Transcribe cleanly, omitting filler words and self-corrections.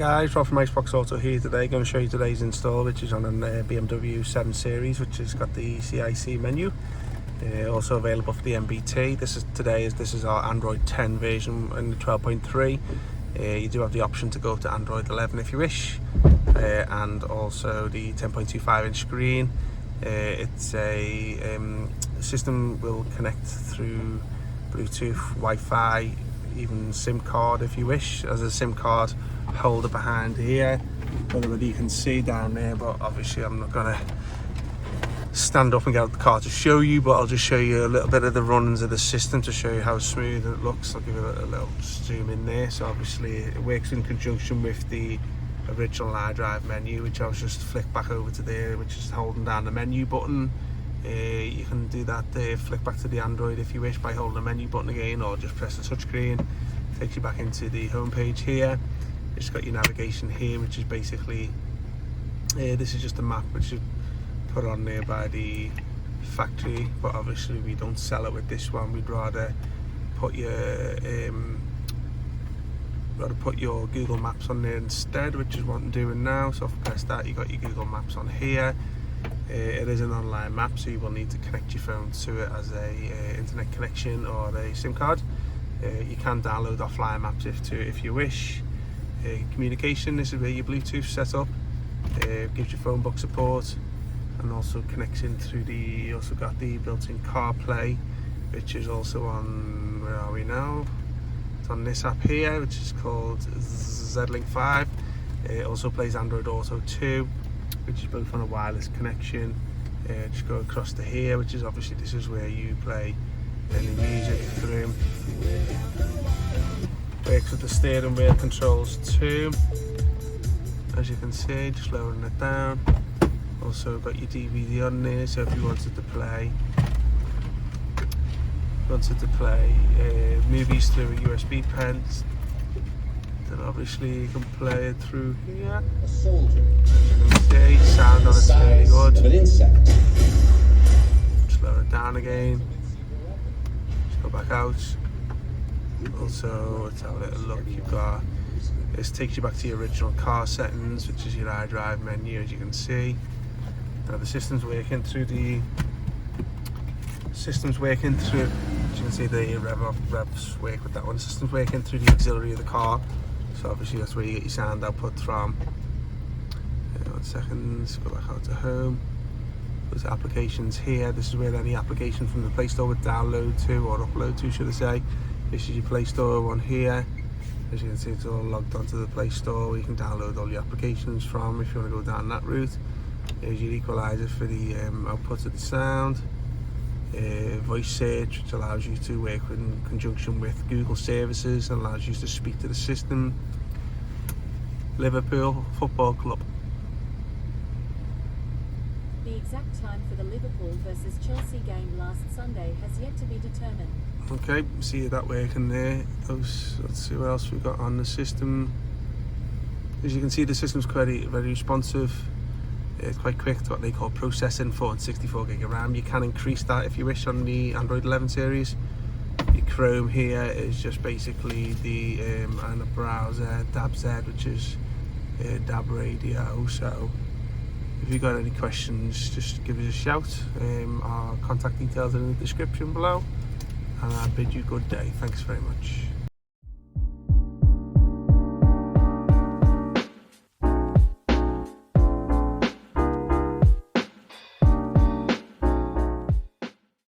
guys, Rob from Icebox Auto here today. Going to show you today's install, which is on a BMW 7 Series, which has got the CIC menu. Also available for the MBT. This is our Android 10 version and 12.3. You do have the option to go to Android 11 if you wish, and also the 10.25 inch screen. It's a system will connect through Bluetooth, Wi-Fi, even SIM card if you wish. As a SIM card holder behind here, whether you can see down there, but obviously I'm not gonna stand up and get out the car to show you, but I'll just show you a little bit of the runs of the system to show you how smooth it looks. I'll give you a little zoom in there. So obviously it works in conjunction with the original iDrive menu, which I'll just flick back over to there, which is holding down the menu button. You can do that there, flick back to the Android if you wish by holding the menu button again, or just press the touchscreen. Takes you back into the home page here. It's got your navigation here, which is basically this is just a map which is put on there by the factory, but obviously we don't sell it with this one. We'd rather put your Google Maps on there instead, which is what I'm doing now. So if I press that, you got your Google Maps on here. It is an online map, so you will need to connect your phone to it as a internet connection or a SIM card. You can download offline maps if you wish. Communication, this is where your Bluetooth set up. Gives you phone book support, and also connects in through you also got the built-in CarPlay, which is also on, where are we now? It's on this app here, which is called Z-Link 5. It also plays Android Auto 2, which is both on a wireless connection. Just go across to here, which is obviously, this is where you play any music through. Works with the steering wheel controls too, as you can see, just lowering it down. Also got your DVD on there, so if you wanted to play movies through a USB pen, then obviously you can play it through here. As you can see, sound on it's really good. Just lower it down again. Just go back out. Also, let's have a little look. You've got, this takes you back to your original car settings, which is your iDrive menu, as you can see. Now the system's working through as you can see the revs work with that one. The system's working through the auxiliary of the car, so obviously that's where you get your sound output from. 1 second, let's go back out to home. Those applications here, this is where any application from the Play Store would download to, or upload to, should I say. This is your Play Store one here. As you can see, it's all logged onto the Play Store, where you can download all your applications from if you want to go down that route. There's your equalizer for the output of the sound. Voice search, which allows you to work in conjunction with Google services and allows you to speak to the system. Liverpool Football Club. The exact time for the Liverpool versus Chelsea game last Sunday has yet to be determined. Okay, see that working there. Let's see what else we've got on the system. As you can see, the system's very responsive. It's quite quick. It's what they call processing, 464 gig of RAM. You can increase that if you wish on the Android 11 series. Your Chrome here is just basically the and a browser, DAB-Z, which is DAB radio. So if you've got any questions, just give us a shout. Our contact details are in the description below. And I bid you good day. Thanks very much.